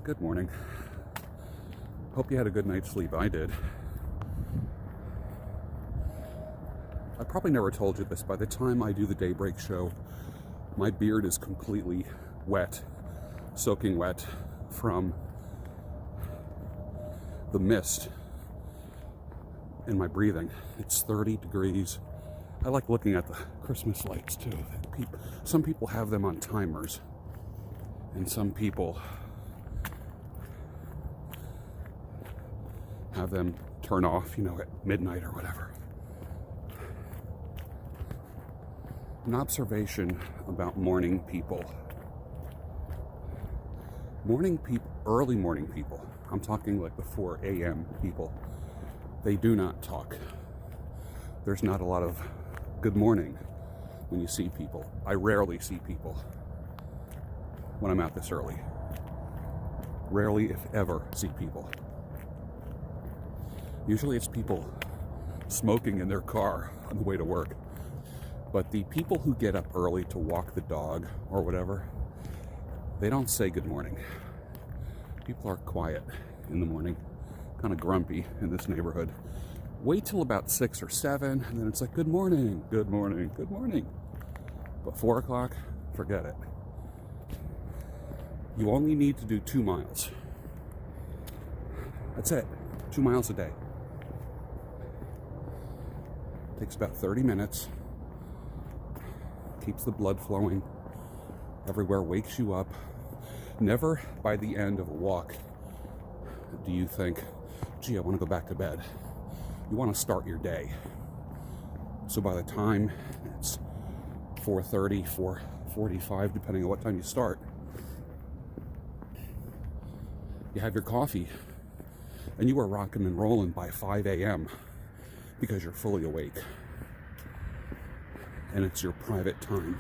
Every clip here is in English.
Good morning. Hope you had a good night's sleep. I did. I probably never told you this. By the time I do the daybreak show, my beard is completely wet, soaking wet from the mist in my breathing. It's 30 degrees. I like looking at the Christmas lights too. Some people have them on timers, and some people have them turn off, at midnight or whatever. An observation about morning people. Early morning people, I'm talking like the 4 a.m. people, they do not talk. There's not a lot of good morning when you see people. I rarely see people when I'm out this early. Rarely, if ever, see people. Usually it's people smoking in their car on the way to work. But the people who get up early to walk the dog or whatever, they don't say good morning. People are quiet in the morning, kind of grumpy in this neighborhood. Wait till about 6 or 7, and then it's like, good morning, good morning, good morning. But 4 o'clock, forget it. You only need to do 2 miles. That's it, 2 miles a day. Takes about 30 minutes. Keeps the blood flowing everywhere, wakes you up. Never by the end of a walk do you think, gee, I want to go back to bed. You want to start your day. So by the time it's 4:30, 4:45, depending on what time you start, you have your coffee and you are rocking and rolling by 5 a.m. because you're fully awake. And it's your private time.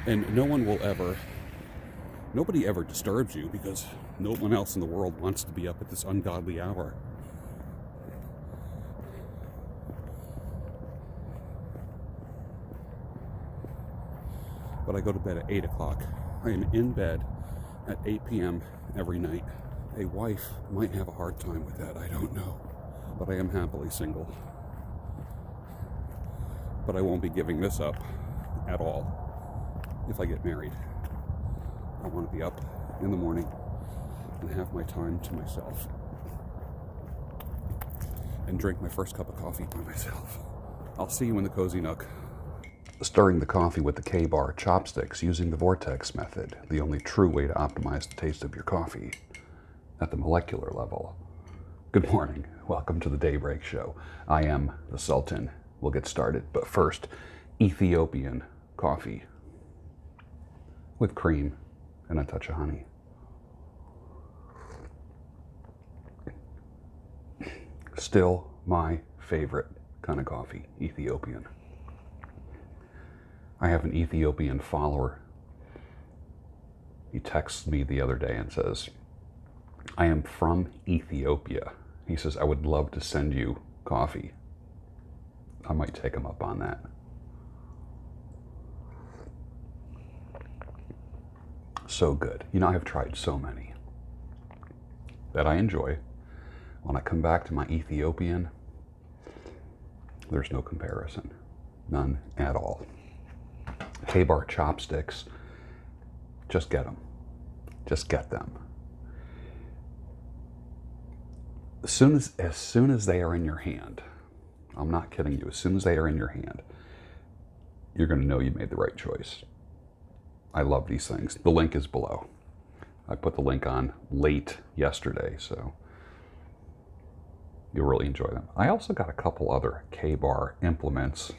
And nobody ever disturbs you because no one else in the world wants to be up at this ungodly hour. But I go to bed at 8 o'clock. I am in bed at 8 p.m. every night. A wife might have a hard time with that, I don't know. But I am happily single. But I won't be giving this up at all if I get married. I want to be up in the morning and have my time to myself and drink my first cup of coffee by myself. I'll see you in the cozy nook. Stirring the coffee with the K-Bar chopsticks using the Vortex method, the only true way to optimize the taste of your coffee at the molecular level. Good morning. Welcome to the Daybreak Show. I am the Sultan. We'll get started, but first, Ethiopian coffee with cream and a touch of honey. Still my favorite kind of coffee, Ethiopian. I have an Ethiopian follower. He texts me the other day and says, I am from Ethiopia. He says, I would love to send you coffee. I might take him up on that. So good. I have tried so many that I enjoy. When I come back to my Ethiopian, there's no comparison. None at all. K-Bar chopsticks, just get them. Just get them. As soon as they are in your hand, I'm not kidding you, as soon as they are in your hand, you're going to know you made the right choice. I love these things. The link is below. I put the link on late yesterday, so you'll really enjoy them. I also got a couple other K-Bar implements.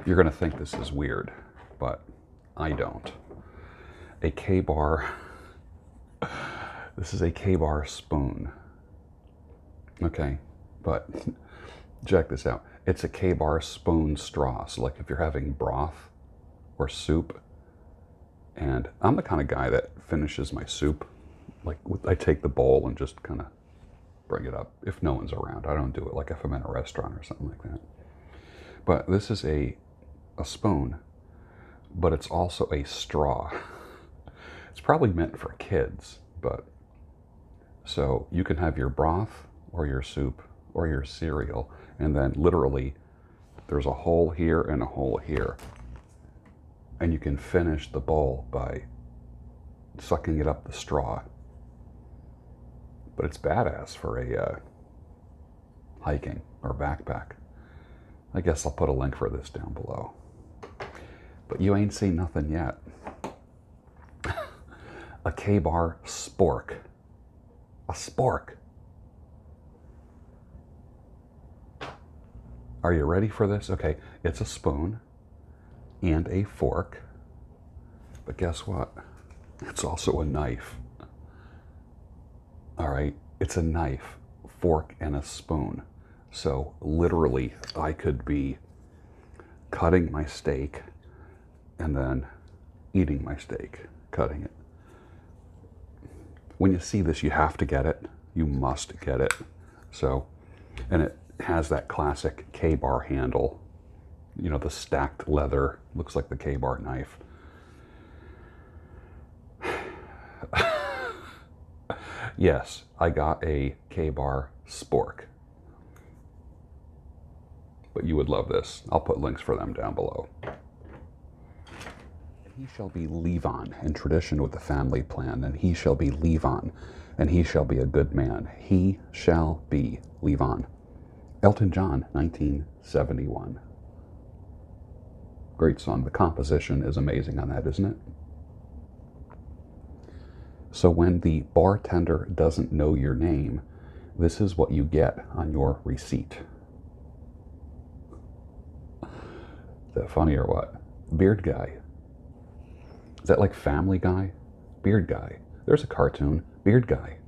You're going to think this is weird, but I don't. A K-Bar, this is a K-Bar spoon. Okay, but check this out. It's a K-Bar spoon straw. So like if you're having broth or soup, and I'm the kind of guy that finishes my soup, like I take the bowl and just kind of bring it up if no one's around. I don't do it like if I'm in a restaurant or something like that. But this is a spoon but it's also a straw. It's probably meant for kids, but so you can have your broth or your soup or your cereal, and then literally there's a hole here and a hole here, and you can finish the bowl by sucking it up the straw. But it's badass for a hiking or backpack. I guess I'll put a link for this down below. But you ain't seen nothing yet. A K-bar spork. A spork. Are you ready for this? Okay, it's a spoon and a fork. But guess what? It's also a knife. All right, it's a knife, fork, and a spoon. So literally, I could be cutting my steak and then eating my steak, cutting it. When you see this, you have to get it. You must get it. So, and it has that classic K-bar handle. You know, the stacked leather. Looks like the K-bar knife. Yes, I got a K-bar spork. But you would love this. I'll put links for them down below. He shall be Levon in tradition with the family plan, and he shall be Levon, and he shall be a good man. He shall be Levon. Elton John, 1971. Great song. The composition is amazing on that, isn't it? So when the bartender doesn't know your name, this is what you get on your receipt. Is that funny or what? Beard guy. Is that like Family Guy? Beard guy. There's a cartoon. Beard guy.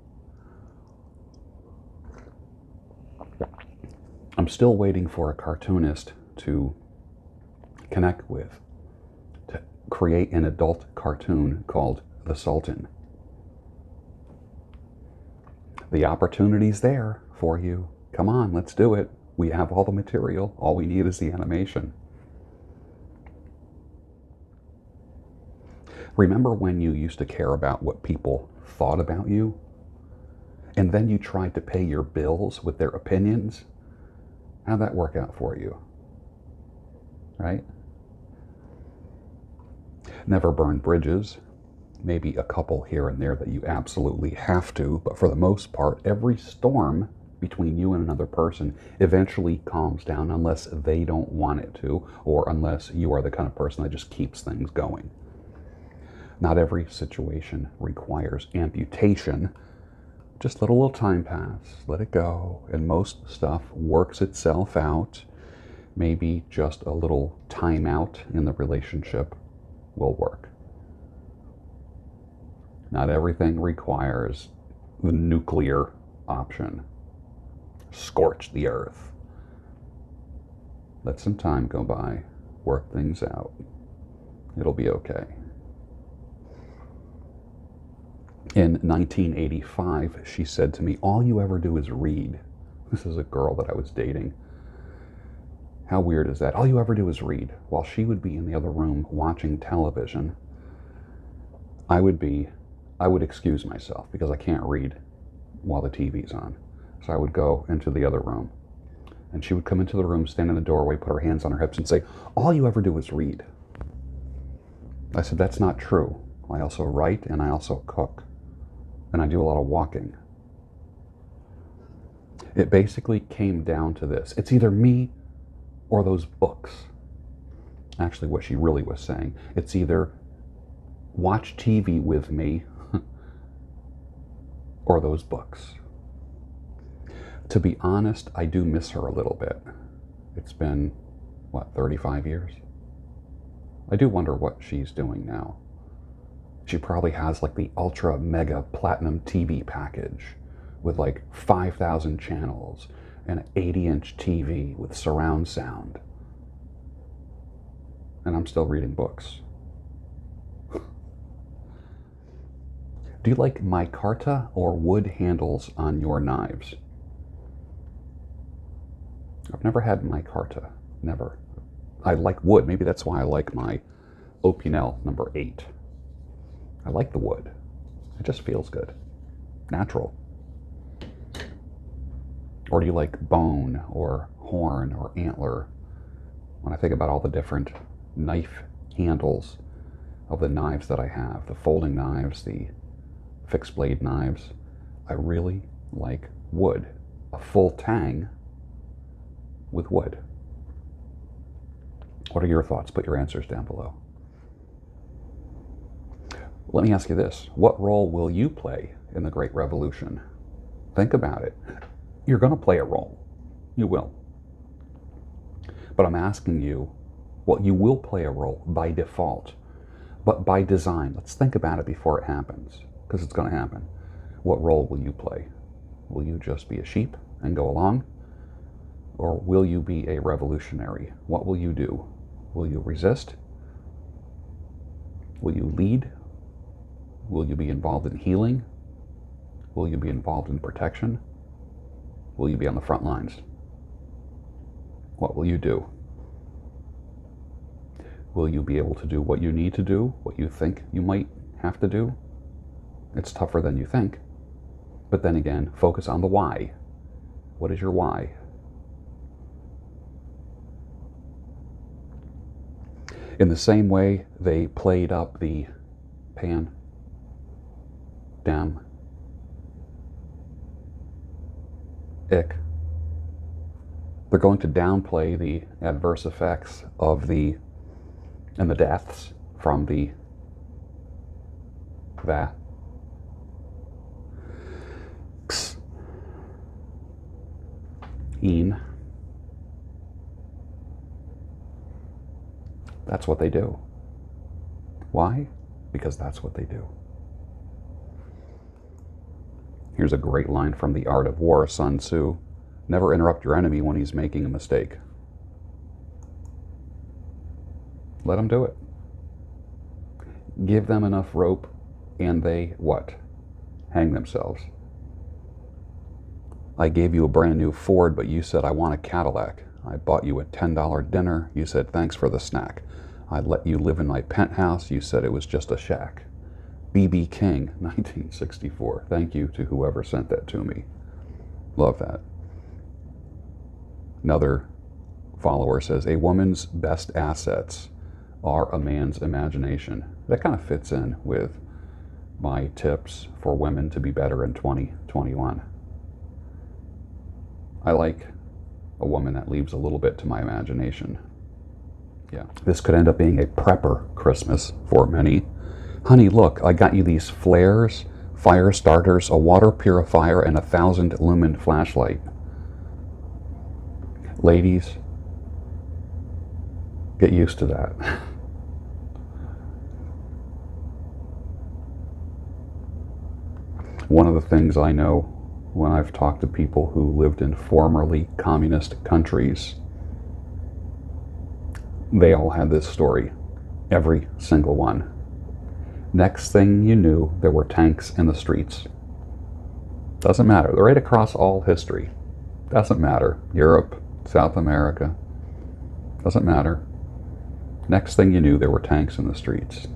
I'm still waiting for a cartoonist to connect with, to create an adult cartoon called The Sultan. The opportunity's there for you. Come on, let's do it. We have all the material. All we need is the animation. Remember when you used to care about what people thought about you? And then you tried to pay your bills with their opinions? How'd that work out for you? Right? Never burn bridges. Maybe a couple here and there that you absolutely have to, but for the most part, every storm between you and another person eventually calms down unless they don't want it to, or unless you are the kind of person that just keeps things going. Not every situation requires amputation. Just let a little time pass, let it go, and most stuff works itself out. Maybe just a little time out in the relationship will work. Not everything requires the nuclear option. Scorch the earth. Let some time go by. Work things out. It'll be okay. In 1985, she said to me, all you ever do is read. This is a girl that I was dating. How weird is that? All you ever do is read. While she would be in the other room watching television, I would excuse myself because I can't read while the TV's on. So I would go into the other room. And she would come into the room, stand in the doorway, put her hands on her hips and say, all you ever do is read. I said, that's not true. I also write and I also cook. And I do a lot of walking. It basically came down to this. It's either me or those books. Actually, what she really was saying, it's either watch TV with me or those books. To be honest, I do miss her a little bit. It's been, 35 years? I do wonder what she's doing now. She probably has like the ultra mega platinum TV package with like 5,000 channels and an 80-inch TV with surround sound. And I'm still reading books. Do you like micarta or wood handles on your knives? I've never had micarta. Never. I like wood. Maybe that's why I like my Opinel, number 8. I like the wood. It just feels good. Natural. Or do you like bone or horn or antler? When I think about all the different knife handles of the knives that I have, the folding knives, the fixed blade knives, I really like wood. A full tang with wood. What are your thoughts? Put your answers down below. Let me ask you this. What role will you play in the Great Revolution? Think about it. You're going to play a role. You will. But I'm asking you, well, you will play a role by default, but by design. Let's think about it before it happens, because it's going to happen. What role will you play? Will you just be a sheep and go along? Or will you be a revolutionary? What will you do? Will you resist? Will you lead? Will you be involved in healing? Will you be involved in protection? Will you be on the front lines? What will you do? Will you be able to do what you need to do, what you think you might have to do? It's tougher than you think. But then again, focus on the why. What is your why? In the same way they played up the pandemic, they're going to downplay the adverse effects of the deaths from the vaccine. That's what they do. Why? Because that's what they do. Here's a great line from The Art of War, Sun Tzu. Never interrupt your enemy when he's making a mistake. Let him do it. Give them enough rope and they, what? Hang themselves. I gave you a brand new Ford, but you said I want a Cadillac. I bought you a $10 dinner. You said thanks for the snack. I let you live in my penthouse. You said it was just a shack. B.B. King, 1964. Thank you to whoever sent that to me. Love that. Another follower says, a woman's best assets are a man's imagination. That kind of fits in with my tips for women to be better in 2021. I like a woman that leaves a little bit to my imagination. Yeah. This could end up being a prepper Christmas for many. Honey, look, I got you these flares, fire starters, a water purifier, and a 1,000 lumen flashlight. Ladies, get used to that. One of the things I know when I've talked to people who lived in formerly communist countries, they all had this story. Every single one. Next thing you knew, there were tanks in the streets. Doesn't matter. They're right across all history. Doesn't matter. Europe, South America. Doesn't matter. Next thing you knew, there were tanks in the streets.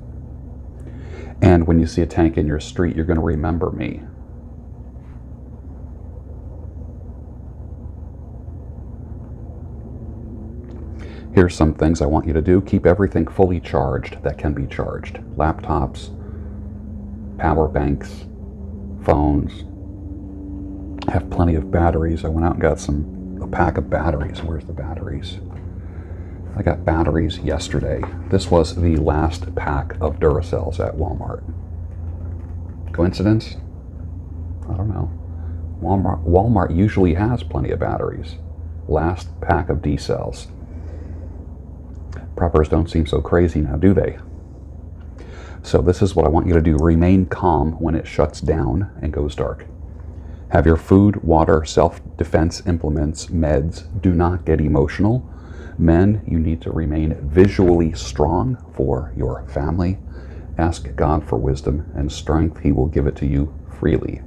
And when you see a tank in your street, you're going to remember me. Here's some things I want you to do. Keep everything fully charged that can be charged. Laptops, power banks, phones. Have plenty of batteries. I went out and got a pack of batteries. Where's the batteries? I got batteries yesterday. This was the last pack of Duracells at Walmart. Coincidence? I don't know. Walmart usually has plenty of batteries. Last pack of D-cells. Preppers don't seem so crazy now, do they? So this is what I want you to do. Remain calm when it shuts down and goes dark. Have your food, water, self-defense implements, meds. Do not get emotional. Men, you need to remain visually strong for your family. Ask God for wisdom and strength. He will give it to you freely.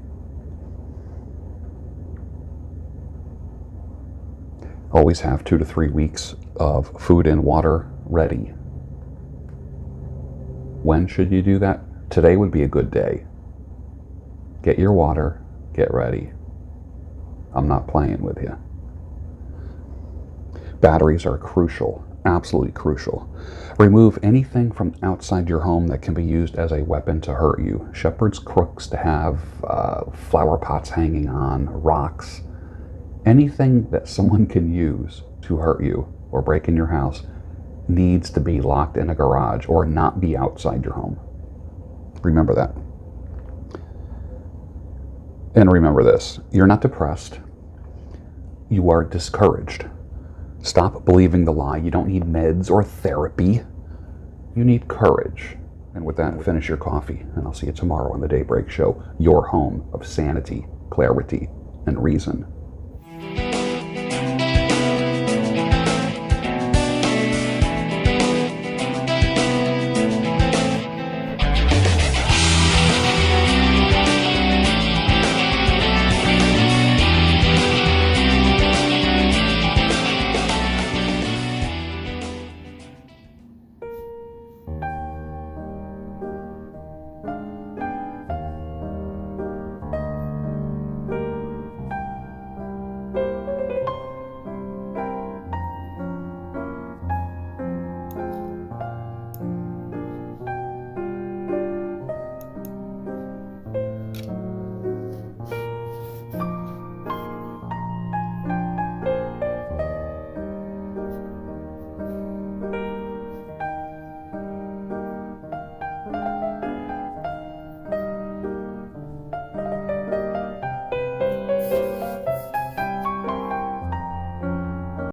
Always have 2 to 3 weeks of food and water ready. When should you do that? Today would be a good day. Get your water, get ready. I'm not playing with you. Batteries are crucial, absolutely crucial. Remove anything from outside your home that can be used as a weapon to hurt you. Shepherd's crooks to have, flower pots hanging on, rocks. Anything that someone can use to hurt you or break in your house needs to be locked in a garage or not be outside your home. Remember that. And remember this, you're not depressed. You are discouraged. Stop believing the lie. You don't need meds or therapy. You need courage. And with that, finish your coffee. And I'll see you tomorrow on the Daybreak Show, your home of sanity, clarity, and reason.